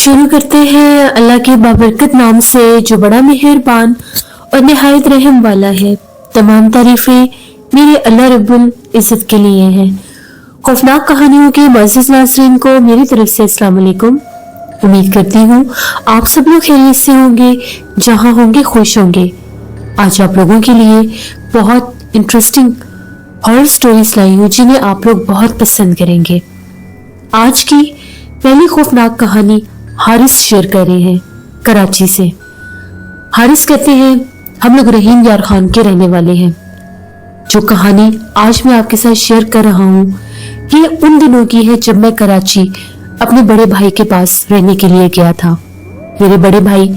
शुरू करते हैं अल्लाह के बाबरकत नाम से जो बड़ा मेहरबान और निहायत रहम वाला है। तमाम तारीफें मेरे अल्लाह रब्बुल इज़्ज़त के लिए हैं। खौफनाक कहानियों के मुअज़्ज़िज़ नाज़रीन को मेरी तरफ से अस्सलाम वालेकुम। उम्मीद करती हूँ आप सब लोग खैरियत से होंगे, जहाँ होंगे खुश होंगे। आज आप लोगों के लिए बहुत इंटरेस्टिंग हॉरर स्टोरीज लाई हूँ जिन्हें आप लोग बहुत पसंद करेंगे। आज की पहली खौफनाक कहानी हारिस शेयर कर रहे हैं कराची से। हारिस कहते हैं हम लोग रहीम यार खान के रहने वाले हैं। जो कहानी आज मैं आपके साथ शेयर कर रहा हूँ ये उन दिनों की है जब मैं कराची अपने बड़े भाई के पास रहने के लिए गया था। मेरे बड़े भाई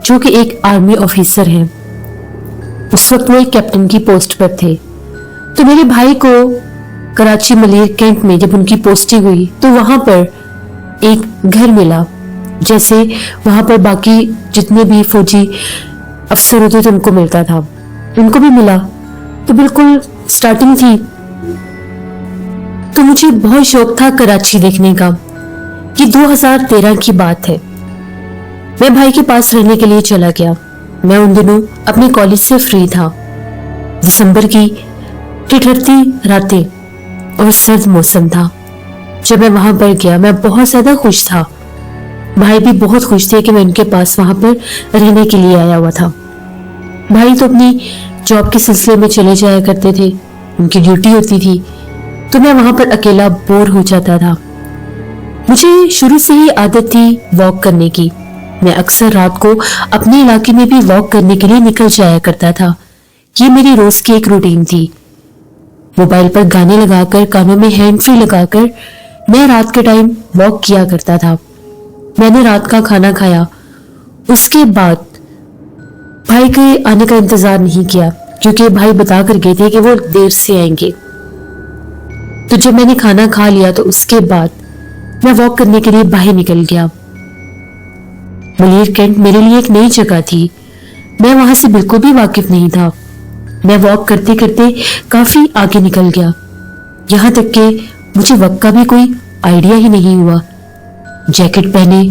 जो कि एक आर्मी ऑफिसर हैं, उस वक्त वो एक कैप्टन की पोस्ट पर थे। तो मेरे भाई को कराची मलेर कैंट में जब उनकी पोस्टिंग हुई तो वहां पर एक घर मिला। जैसे वहां पर बाकी जितने भी फौजी अफसर होते थे उनको मिलता था, उनको भी मिला। तो बिल्कुल स्टार्टिंग थी, तो मुझे बहुत शौक था कराची देखने का। ये 2013 की बात है। मैं भाई के पास रहने के लिए चला गया। मैं उन दिनों अपने कॉलेज से फ्री था। दिसंबर की ठिठुरती रातें और सर्द मौसम था। जब मैं वहां पर गया मैं बहुत ज्यादा खुश था। भाई भी बहुत खुश थे कि मैं उनके पास वहां पर रहने के लिए आया हुआ था। भाई तो अपनी जॉब के सिलसिले में चले जाया करते थे, उनकी ड्यूटी होती थी, तो मैं वहां पर अकेला बोर हो जाता था। मुझे शुरू से ही आदत थी वॉक करने की। मैं अक्सर रात को अपने इलाके में भी वॉक करने के लिए निकल जाया करता था। ये मेरी रोज की एक रूटीन थी। मोबाइल पर गाने लगाकर, कानों में हैंड फ्री लगाकर मैं रात के टाइम वॉक किया करता था। मैंने रात का खाना खाया, उसके बाद भाई के आने का इंतजार नहीं किया क्योंकि भाई बता कर गए थे कि वो देर से आएंगे। तो जब मैंने खाना खा लिया तो उसके बाद मैं वॉक करने के लिए बाहर निकल गया। मलेर कैंट मेरे लिए एक नई जगह थी। मैं वहां से बिल्कुल भी वाकिफ नहीं था। मैं वॉक करते करते काफी आगे निकल गया, यहाँ तक कि मुझे वक्त का भी कोई आइडिया ही नहीं हुआ। जैकेट पहने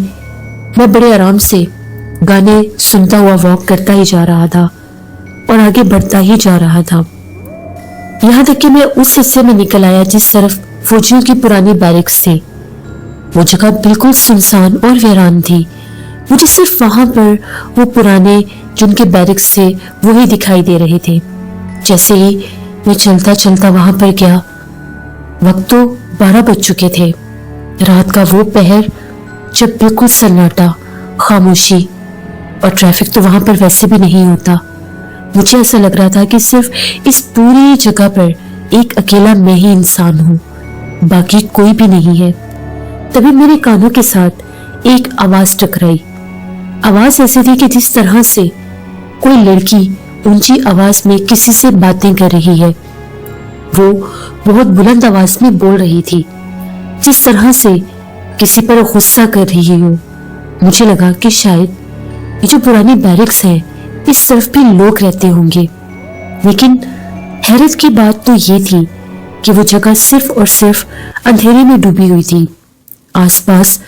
मैं बड़े आराम से गाने सुनता हुआ वॉक करता ही जा रहा था और आगे बढ़ता ही जा रहा था, यहाँ तक कि मैं उस हिस्से में निकल आया जिस तरफ फौजियों की पुरानी बैरिक्स थे। वो जगह बिल्कुल सुनसान और वीरान थी। मुझे सिर्फ वहां पर वो पुराने जिनके बैरिक्स थे वो ही दिखाई दे रहे थे। जैसे ही मैं चलता चलता वहां पर गया, वक्त तो 12 बज चुके थे। रात का वो पहर जब बिल्कुल सन्नाटा, खामोशी और ट्रैफिक तो वहां पर वैसे भी नहीं होता। मुझे ऐसा लग रहा था कि सिर्फ इस पूरी जगह पर एक अकेला मैं ही इंसान हूँ, बाकी कोई भी नहीं है। तभी मेरे कानों के साथ एक आवाज टकराई। आवाज ऐसी थी कि जिस तरह से कोई लड़की ऊंची आवाज में किसी से बातें कर रही है। वो बहुत बुलंद आवाज में बोल रही थी, जिस तरह से किसी पर गुस्सा कर रही हो। मुझे लगा कि शायद ये जो पुरानी बैरिक्स है इस तरफ भी लोग रहते होंगे। लेकिन हैरत की बात तो ये थी कि वो जगह सिर्फ और सिर्फ अंधेरे में डूबी हुई थी। आसपास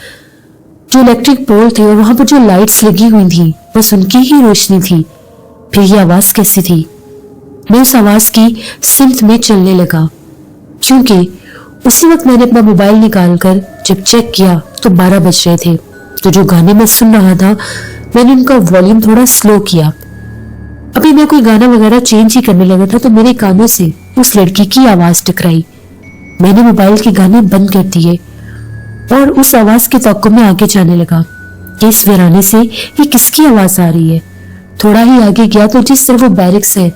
जो इलेक्ट्रिक पोल थे और वहां पर जो लाइट्स लगी हुई थी बस उनकी ही रोशनी थी। फिर ये आवाज कैसी थी? मैं उस आवाज की सिमत में चलने लगा, क्योंकि उसी वक्त मैंने अपना मोबाइल निकालकर जब चेक किया तो 12 बज रहे थे। तो जो गाने मैं सुन रहा था मैंने उनका वॉल्यूम थोड़ा स्लो किया। अभी मैं कोई गाना वगैरह चेंज ही करने लगा था तो मेरे कानों से उस लड़की की आवाज टकराई। मैंने मोबाइल के गाने बंद कर दिए और उस आवाज के तवक्कुफ में आगे जाने लगा कि इस वीराने से ये किसकी आवाज आ रही है। थोड़ा ही आगे गया तो जिस तरफ वो बैरिक्स है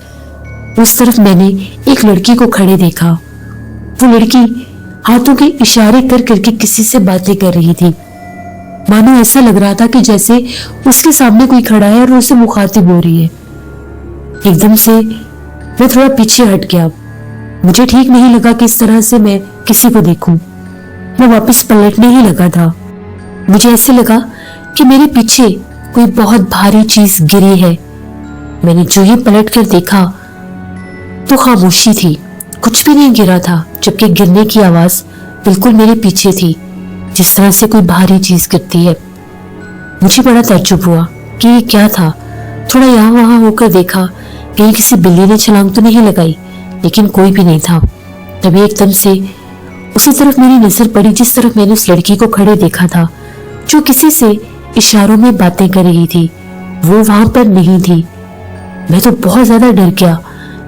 उस तरफ मैंने एक लड़की को खड़े देखा। वो लड़की हाथों के इशारे कर करके किसी से बातें कर रही थी। मानो ऐसा लग रहा था कि जैसे उसके सामने कोई खड़ा है और उसे मुखातिब हो रही है। एकदम से मैं थोड़ा पीछे हट गया। मुझे ठीक नहीं लगा कि इस तरह से मैं किसी को देखूं। मैं वापस पलटने ही लगा था। मुझे ऐसे लगा कि मेरे पीछे कोई बहुत भारी चीज गिरी है। मैंने जो ही पलट कर देखा तो खामोशी थी, कुछ भी नहीं गिरा था, जबकि गिरने की आवाज बिल्कुल मेरे पीछे थी, जिस तरह से कोई भारी चीज गिरती है। मुझे बड़ा ताज्जुब हुआ कि ये क्या था। थोड़ा यहाँ वहां होकर देखा कहीं किसी बिल्ली ने छलांग तो नहीं लगाई, लेकिन कोई भी नहीं था। तभी एकदम से उसी तरफ मेरी नजर पड़ी जिस तरफ मैंने उस लड़की को खड़े देखा था, जो किसी से इशारों में बातें कर रही थी। वो वहां पर नहीं थी। मैं तो बहुत ज्यादा डर गया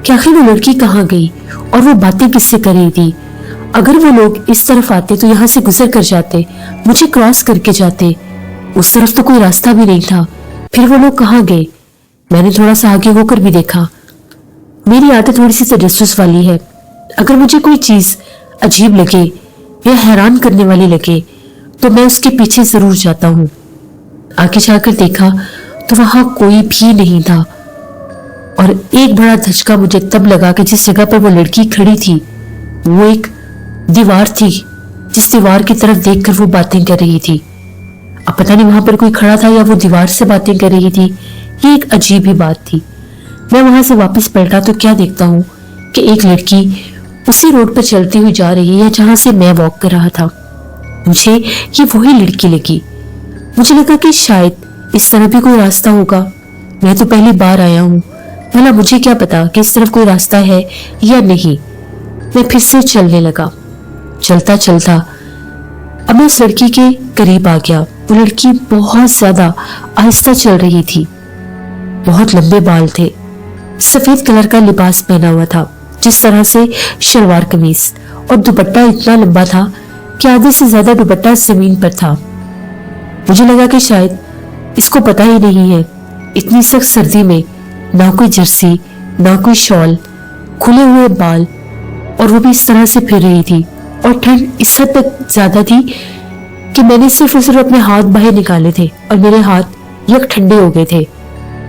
कि आखिर वो लड़की कहाँ गई और वो बातें किससे कर रही थी। अगर वो लोग इस तरफ आते तो यहाँ से गुजर कर जाते, मुझे क्रॉस करके जाते। उस तरफ तो कोई रास्ता भी नहीं था। फिर वो लोग कहाँ गए? मैंने थोड़ा सा आगे होकर भी देखा। मेरी आदत थोड़ी सी तजस्सुस वाली है। अगर मुझे कोई चीज अजीब लगे या हैरान करने वाली लगे तो मैं उसके पीछे जरूर जाता हूँ। आगे जाकर देखा तो वहां कोई भी नहीं था। और एक बड़ा धचका मुझे तब लगा कि जिस जगह पर वो लड़की खड़ी थी वो एक दीवार थी, जिस दीवार की तरफ देखकर वो बातें कर रही थी। अब पता नहीं वहां पर कोई खड़ा था या वो दीवार से बातें कर रही थी। ये एक अजीब ही बात थी। मैं वहां से वापस पलटा तो क्या देखता हूँ कि एक लड़की उसी रोड पर चलती हुई जा रही है जहां से मैं वॉक कर रहा था। मुझे ये वही लड़की लगी। मुझे लगा कि शायद इस तरफ भी कोई रास्ता होगा। मैं तो पहली बार आया हूँ, भला मुझे क्या पता कि इस तरफ कोई रास्ता है या नहीं। मैं फिर से चलने लगा। चलता चलता अब मैं उस लड़की के करीब आ गया। वो लड़की बहुत ज्यादा आहिस्ता चल रही थी। बहुत लंबे बाल थे, सफेद कलर का लिबास पहना हुआ था, जिस तरह से शलवार कमीज, और दुपट्टा इतना लंबा था कि आधे से ज्यादा दुपट्टा जमीन पर था। मुझे लगा कि शायद इसको पता ही नहीं है इतनी सख्त सर्दी में ना कोई जर्सी ना कोई शॉल, खुले हुए बाल, और वो भी इस तरह से फिर रही थी। और ठंड इस हद तक ज्यादा थी कि मैंने सिर्फ और सिर्फ अपने हाथ बाहर निकाले थे और मेरे हाथ यक ठंडे हो गए थे,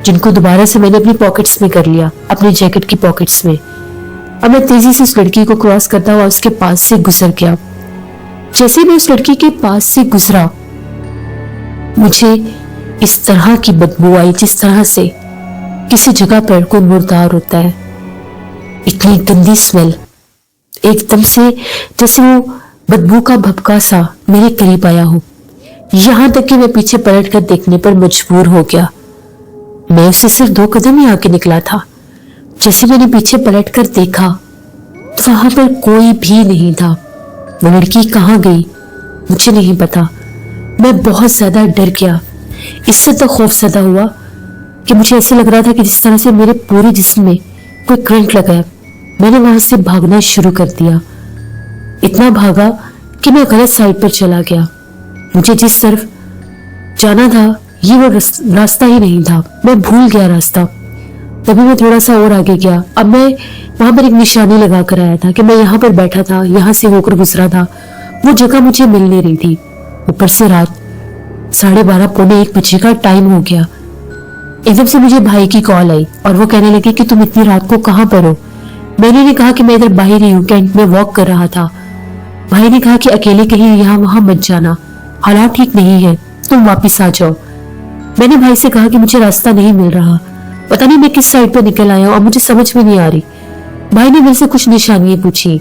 जिनको दोबारा से मैंने अपनी पॉकेट्स में कर लिया, अपनी जैकेट की पॉकेट्स में। अब मैं तेजी से उस लड़की को क्रॉस करता हुआ उसके पास से गुजर गया। जैसे मैं उस लड़की के पास से गुजरा, मुझे इस तरह की बदबू आई जिस तरह से किसी जगह पर कोई मुर्दार होता है। इतनी गंदी स्मेल, एकदम से जैसे वो बदबू का भपका सा मेरे करीब आया हो। यहां तक कि मैं पीछे पलट कर देखने पर मजबूर हो गया। मैं उससे सिर्फ 2 कदम ही आगे निकला था। जैसे मैंने पीछे पलट कर देखा तो वहां पर कोई भी नहीं था। वो लड़की कहाँ गई मुझे नहीं पता। मैं बहुत ज्यादा डर गया। इससे तो खौफजदा हुआ कि मुझे ऐसे लग रहा था कि जिस तरह से मेरे पूरे जिस्म में कोई करंट लगा है। मैंने वहां से भागना शुरू कर दिया। इतना भागा कि मैं गलत साइड पर चला गया। मुझे जिस तरफ जाना था ये वो रास्ता ही नहीं था। मैं भूल गया रास्ता। तभी मैं थोड़ा सा और आगे गया। अब मैं वहां पर एक निशानी लगा कर आया था कि मैं यहाँ पर बैठा था, यहाँ से होकर गुजरा था। वो जगह मुझे मिल नहीं रही थी। ऊपर से रात 12:30 पौने 1 बजे का टाइम हो गया। एकदम से मुझे भाई की कॉल आई और वो कहने लगे कि तुम इतनी रात को कहाँ पर हो। मैंने ने कहा कि मैं इधर बाहर ही हूँ, कैंट में वॉक कर रहा था। भाई ने कहा कि अकेले कहीं यहाँ वहां मत जाना, हालात ठीक नहीं है, तुम वापिस आ जाओ। मैंने भाई से कहा कि मुझे रास्ता नहीं मिल रहा, पता नहीं मैं किस साइड पर निकल आया और मुझे समझ में नहीं आ रही। भाई ने मेरे से कुछ निशानियां पूछी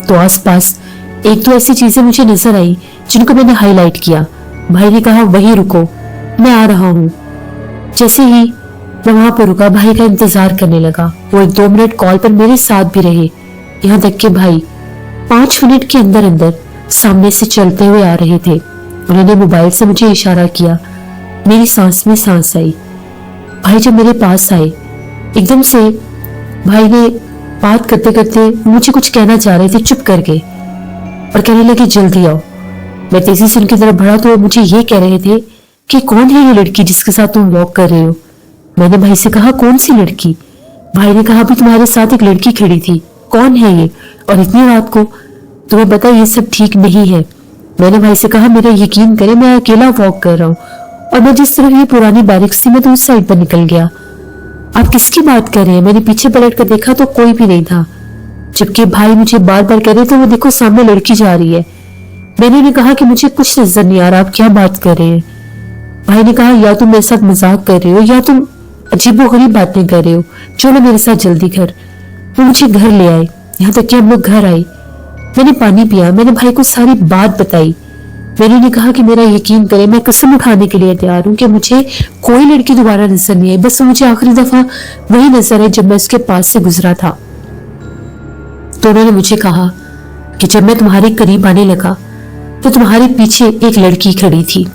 तो आसपास 1-2 ऐसी चीजें मुझे नजर आई जिनको मैंने हाईलाइट किया। भाई ने कहा वहीं रुको, मैं आ रहा हूँ। जैसे ही मैं वहां पर रुका, भाई का इंतजार करने लगा। वो 1-2 मिनट कॉल पर मेरे साथ भी रहे, यहाँ तक कि भाई 5 मिनट के अंदर अंदर सामने से चलते हुए आ रहे थे। उन्होंने मोबाइल से मुझे इशारा किया। मेरी सांस में सांस आई। भाई जब मेरे पास आए, एकदम से भाई ने बात करते करते मुझे कुछ कहना चाह रहे थे, चुप कर गए और कहने लगे जल्दी आओ। मैं तेजी से उनकी तरफ बढ़ा तो मुझे ये कह रहे थे कि कौन है ये लड़की जिसके साथ तुम वॉक कर रहे हो। मैंने भाई से कहा कौन सी लड़की। भाई ने कहा अभी तुम्हारे साथ एक लड़की खड़ी थी, कौन है ये, और इतनी रात को। तुम्हें पता ये सब ठीक नहीं है। मैंने भाई से कहा मेरा यकीन करे, मैं अकेला वॉक कर रहा हूँ और मैं जिस तरह ये पुरानी बैरिक्स से मैं तो उस साइड पर निकल गया। आप किसकी बात कर रहे हैं? मैंने पीछे पलट कर देखा तो कोई भी नहीं था, जबकि भाई मुझे बार बार कह रहे थे वो देखो सामने लड़की जा रही है। मैंने उन्हें कहा कि मुझे कुछ नजर नहीं आ रहा, आप क्या बात कर रहे हैं। भाई ने कहा या तुम मेरे साथ मजाक कर रहे हो या तुम अजीबोगरीब बातें कर रहे हो, चलो मेरे साथ जल्दी घर। वो मुझे घर ले आए, यहाँ तक कि हम लोग घर आए। मैंने पानी पिया, मैंने भाई को सारी बात बताई। मैंने उन्हें कहा कि मेरा यकीन करें, मैं कसम उठाने के लिए तैयार हूँ कि मुझे कोई लड़की दोबारा नजर नहीं आई, बस मुझे आखिरी दफा वही नजर आई जब मैं उसके पास से गुजरा था। तो उन्होंने मुझे कहा कि जब मैं तुम्हारे करीब आने लगा तो तुम्हारे पीछे एक लड़की खड़ी थी।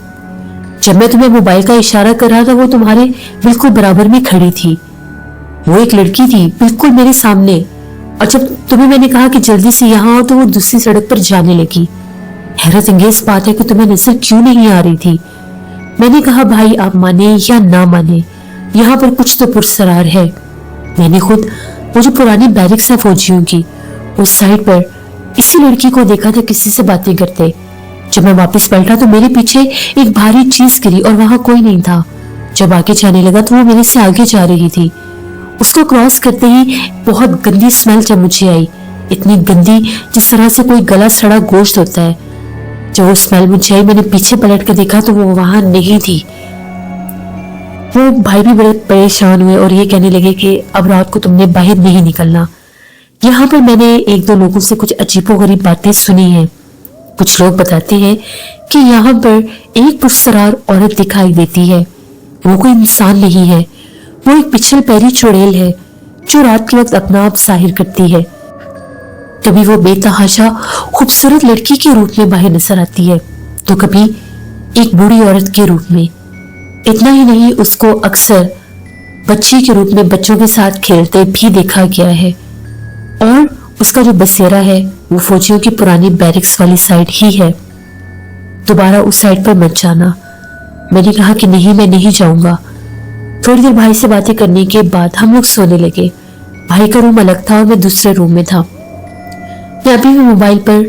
जब मैं तुम्हें मोबाइल का इशारा कर रहा था वो तुम्हारे बिल्कुल बराबर में खड़ी थी। वो एक लड़की थी बिल्कुल मेरे सामने, और जब तुम्हें मैंने कहा कि जल्दी से यहाँ आओ तो वो दूसरी सड़क पर जाने लगी। हैरत अंगेज बात है कि तुम्हें नजर क्यों नहीं आ रही थी। मैंने कहा भाई आप माने या ना माने, यहाँ पर कुछ तो पुरसरार है। मैंने खुद वो जो पुरानी बैरिक्स है फौजियों की, उस साइड पर इसी लड़की को देखा था किसी से बातें करते। जब मैं वापस पलटा तो मेरे पीछे एक भारी चीज गिरी और वहां कोई नहीं था। जब आगे जाने लगा तो वो मेरे से आगे जा रही थी। उसको क्रॉस करते ही बहुत गंदी स्मेल जब मुझे आई, इतनी गंदी जिस तरह से कोई गला सड़ा गोश्त होता है। जब वो स्मेल मुझे आई मैंने पीछे पलट कर देखा तो वो वहां नहीं थी। वो भाई भी बड़े परेशान हुए और ये कहने लगे कि अब रात को तुमने बाहर नहीं निकलना। यहाँ पर मैंने एक दो लोगों से कुछ अजीबोगरीब बातें सुनी हैं। कुछ लोग बताते हैं कि यहाँ पर एक पुरसरार औरत दिखाई देती है। वो कोई इंसान नहीं है, वो एक पिछल पैरी चुड़ैल है जो रात के वक्त अपना आप जाहिर करती है। कभी वो बेतहाशा खूबसूरत लड़की के रूप में बाहर नजर आती है तो कभी एक बूढ़ी औरत के रूप में। इतना ही नहीं, उसको अक्सर बच्ची के रूप में बच्चों के साथ खेलते भी देखा गया है। और उसका जो बसेरा है वो फौजियों की पुरानी बैरिक्स वाली साइड ही है। दोबारा उस साइड पर मत जाना। मैंने कहा कि नहीं, मैं नहीं जाऊंगा। थोड़ी देर भाई से बातें करने के बाद हम लोग सोने लगे। भाई का रूम अलग था और मैं दूसरे रूम में था। मैं अभी भी मोबाइल पर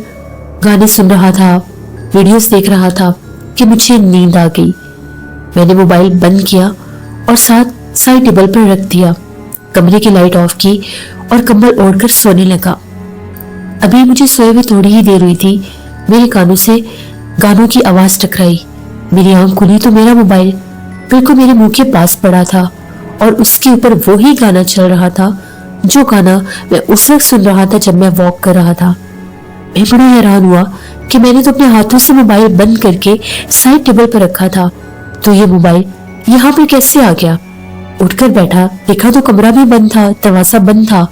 गाने सुन रहा था, वीडियोस देख रहा था कि मुझे नींद आ गई। मैंने मोबाइल बंद किया और साथ साइड टेबल पर रख दिया, कमरे की लाइट ऑफ की और कंबल ओढ़कर सोने लगा। अभी मुझे सोए हुए थोड़ी ही देर हुई थी, मेरे कानों से गानों की आवाज टकराई। मेरी आंख खुली तो मेरा मोबाइल बिल्कुल मेरे मुंह के पास पड़ा था और उसके ऊपर वो ही गाना चल रहा था जो गाना मैं उस वक्त सुन रहा था जब मैं वॉक कर रहा था। मैं बड़ा हैरान हुआ कि मैंने तो अपने हाथों से मोबाइल बंद करके साइड टेबल पर रखा था, तो ये मोबाइल यहाँ पर कैसे आ गया। उठकर बैठा, देखा तो कमरा भी बंद था, दरवाजा बंद था,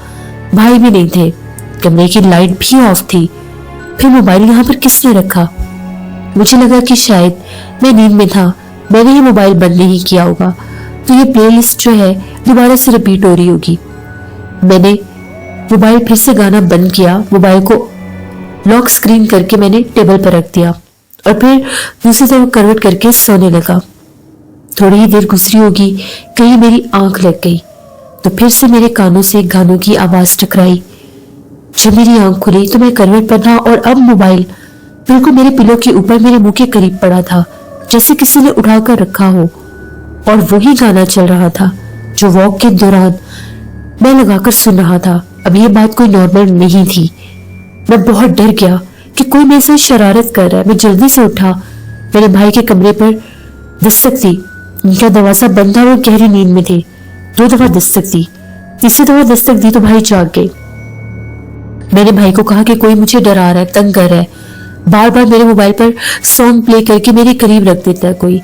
भाई भी नहीं थे, कमरे की लाइट भी ऑफ थी। फिर मोबाइल यहाँ पर किसने रखा। मुझे लगा कि शायद मैं नींद में था, मैंने ही मोबाइल बंद नहीं किया होगा, तो ये प्लेलिस्ट जो है दोबारा से रिपीट हो रही होगी। मैंने मोबाइल फिर से गाना बंद किया, मोबाइल को लॉक स्क्रीन करके मैंने टेबल पर रख दिया और फिर दूसरी तरफ करवट करके सोने लगा। थोड़ी ही देर गुजरी होगी, कहीं मेरी आंख लग गई तो फिर से मेरे कानों से गानों की आवाज टकराई। जब मेरी आंख खुली तो मैं करवट पर था और अब मोबाइल बिल्कुल मेरे पिलो के ऊपर मेरे मुंह के करीब पड़ा था, जैसे किसी ने उठाकर रखा हो, और वही गाना चल रहा था जो वॉक के दौरान मैं लगाकर सुन रहा था। अब ये बात कोई नॉर्मल नहीं थी। मैं बहुत डर गया कि कोई मेरे साथ शरारत कर रहा है। मैं जल्दी से उठा, मेरे भाई के कमरे पर दस्तक दी। उनका दरवाजा बंद था, वो गहरी नींद में थे। 2 दफा दस्तक दी, तीसरी दफा दस्तक दी तो भाई जाग गए। मैंने भाई को कहा कि कोई मुझे डरा रहा है, तंग कर रहा है, बार बार मेरे मोबाइल पर सॉन्ग प्ले करके मेरे करीब रख देता है कोई।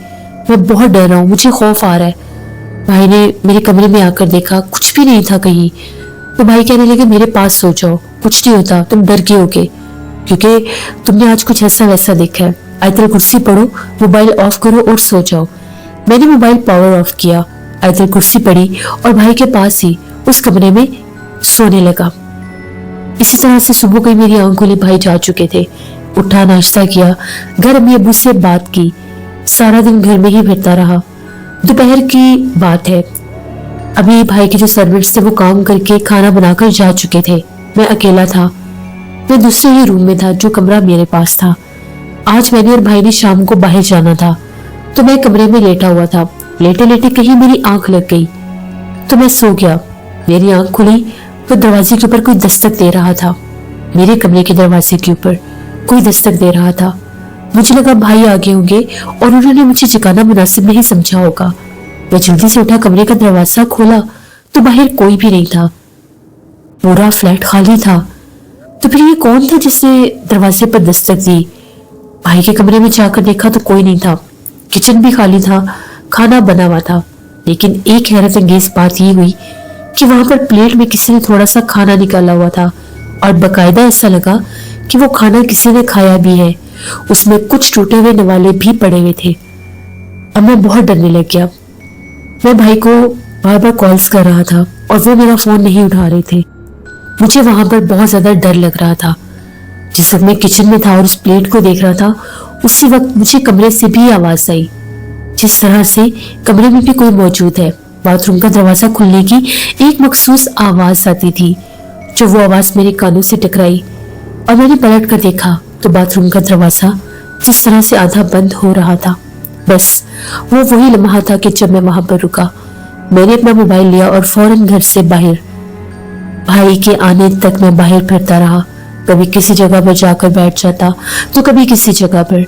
मैं बहुत डर रहा हूँ, मुझे खौफ आ रहा है। भाई ने मेरे कमरे में आकर देखा, कुछ भी नहीं था कहीं। तो भाई कहने लगे मेरे पास सो जाओ, कुछ नहीं होता, तुम डर गए होगे क्योंकि तुमने आज कुछ ऐसा वैसा देखा है। आयतल कुर्सी पढ़ो, मोबाइल ऑफ करो और सो जाओ। मैंने मोबाइल पावर ऑफ किया, आयतल कुर्सी पढ़ी और भाई के पास ही उस कमरे में सोने लगा। इसी तरह से सुबह को मेरी आंख खुली, भाई जा चुके थे। उठा, नाश्ता किया, घर अम्मी अबू से बात की, सारा दिन घर में ही फिरता रहा। दोपहर की बात है, अभी भाई के जो सर्वेंट्स थे वो काम करके खाना बनाकर जा चुके थे। मैं अकेला था, मैं दूसरे ही रूम में था जो कमरा मेरे पास था। आज मैंने और भाई ने शाम को बाहर जाना था तो मैं कमरे में लेटा हुआ था। लेटे लेटे कहीं मेरी आंख लग गई तो मैं सो गया। मेरी आंख खुली तो दरवाजे के ऊपर कोई दस्तक दे रहा था। मेरे कमरे के दरवाजे के ऊपर कोई दस्तक दे रहा था। मुझे लगा भाई आगे होंगे और उन्होंने मुझे जगाना मुनासिब नहीं समझा होगा। मैं जल्दी से उठा, कमरे का दरवाजा खोला तो बाहर कोई भी नहीं था, पूरा फ्लैट खाली था। तो फिर ये कौन था जिसने दरवाजे पर दस्तक दी। भाई के कमरे में जाकर देखा तो कोई नहीं था, किचन भी खाली था, खाना बना हुआ था। लेकिन एक हैरत अंगेज बात ये हुई कि वहां पर प्लेट में किसी ने थोड़ा सा खाना निकाला हुआ था और बकायदा ऐसा लगा कि वो खाना किसी ने खाया भी है। उसमें कुछ टूटे हुए नवाले भी पड़े हुए थे। अब मैं बहुत डरने लग गया। मैं भाई को बार बार कॉल्स कर रहा था और वो मेरा फोन नहीं उठा रहे थे। मुझे वहां पर बहुत ज्यादा डर लग रहा था। जिस वक्त मैं किचन में था और उस प्लेट को देख रहा था, उसी वक्त मुझे कमरे से भी आवाज आई। जिस तरह से कमरे में भी कोई मौजूद है, बाथरूम का दरवाजा खुलने की एक मखसूस आवाज आती थी। जो वो आवाज मेरे कानों से टकराई और मैंने पलट कर देखा तो बाथरूम का दरवाजा जिस तरह से आधा बंद हो रहा था। बस वो वही लम्हा था कि जब मैं वहां पर रुका, मैंने अपना मोबाइल लिया और फौरन घर से बाहर। भाई के आने तक मैं बाहर फिरता रहा। कभी किसी जगह पर जाकर बैठ जाता तो कभी किसी जगह पर।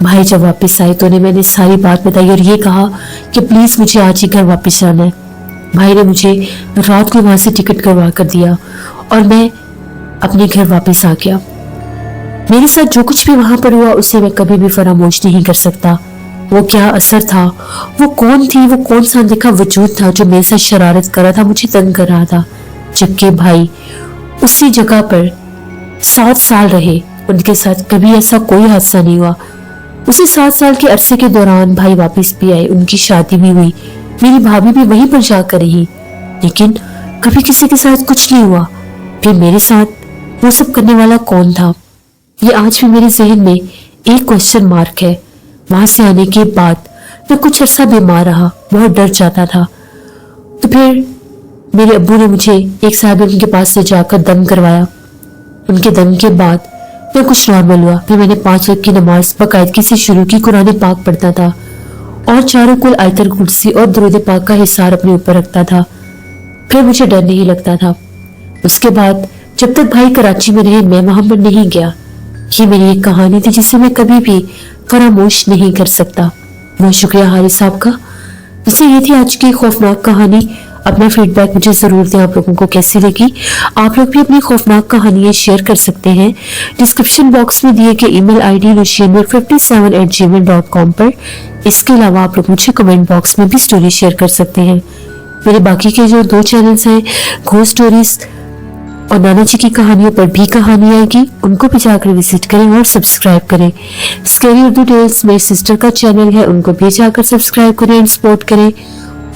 भाई जब वापस आए तो मैंने सारी बात बताई और ये कहा कि प्लीज मुझे आज ही घर वापस जाना है। भाई ने मुझे रात को वहां से टिकट करवा कर दिया और मैं अपने घर वापस आ गया। मेरे साथ जो कुछ भी वहां पर हुआ उसे मैं कभी भी फरामोश नहीं कर सकता। वो क्या असर था, वो कौन थी, वो कौन सा अनदेखा वजूद था जो मेरे साथ शरारत कर रहा था, मुझे तंग कर रहा था। जबकि भाई उसी जगह पर 7 साल रहे, उनके साथ कभी ऐसा कोई हादसा नहीं हुआ। उसी 7 साल के अरसे के दौरान भाई वापस भी आए, उनकी शादी भी हुई, मेरी भाभी भी वहीं पर जाकर रही, लेकिन कभी किसी के साथ कुछ नहीं हुआ। फिर मेरे साथ वो सब करने वाला कौन था, ये आज भी मेरे जहन में एक क्वेश्चन मार्क है। वहां से आने के बाद मैं कुछ अरसा बीमार रहा, बहुत डर जाता था। तो फिर मेरे अब्बू ने मुझे एक साहब के पास ले जाकर दम करवाया। उनके दम के बाद मैं कुछ नॉर्मल हुआ। फिर मैंने 5 वक्त की नमाज बाकायदगी से शुरू की, कुरान पाक पढ़ता था और चारों कुल आयतल कुर्सी और दुरूद पाक का हिसार अपने ऊपर रखता था। फिर मुझे डर नहीं लगता था। उसके बाद जब तक भाई कराची में रहे मैं वहां पर नहीं गया। ये मेरी एक कहानी थी जिसे मैं कभी भी फरामोश नहीं कर सकता। बहुत शुक्रिया हारिस साहब का। वैसे ये थी आज की खौफनाक कहानी। अपना फीडबैक मुझे जरूर दें, आप लोगों को कैसी लगी। आप लोग भी अपनी खौफनाक कहानियां शेयर कर सकते हैं डिस्क्रिप्शन बॉक्स में दिए गए ईमेल आईडी lushianur57@gmail.com पर। इसके अलावा आप लोग मुझे कमेंट बॉक्स में भी स्टोरी शेयर कर सकते हैं। मेरे बाकी के जो 2 चैनल्स हैं, घोस्ट स्टोरीज और नाना जी की कहानियों पर भी कहानी आएगी, उनको भी जाकर विजिट करें और सब्सक्राइब करें। स्कैरी उर्दू टेल्स मेरी सिस्टर का चैनल है, उनको भी जाकर सब्सक्राइब करें एंड सपोर्ट करें।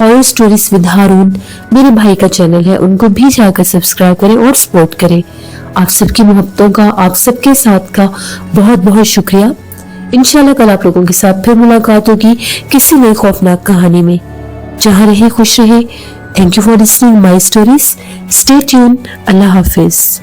और स्टोरीज विद हारून मेरे भाई का चैनल है, उनको भी जाकर सब्सक्राइब करें और सपोर्ट करें। आप सबकी मोहब्बतों का, आप सबके साथ का बहुत बहुत शुक्रिया। इंशाल्लाह कल आप लोगों के साथ फिर मुलाकात होगी किसी नई खौफनाक कहानी में। जहां रहे खुश रहे। Thank you for listening my stories. Stay tune. Allah Hafiz.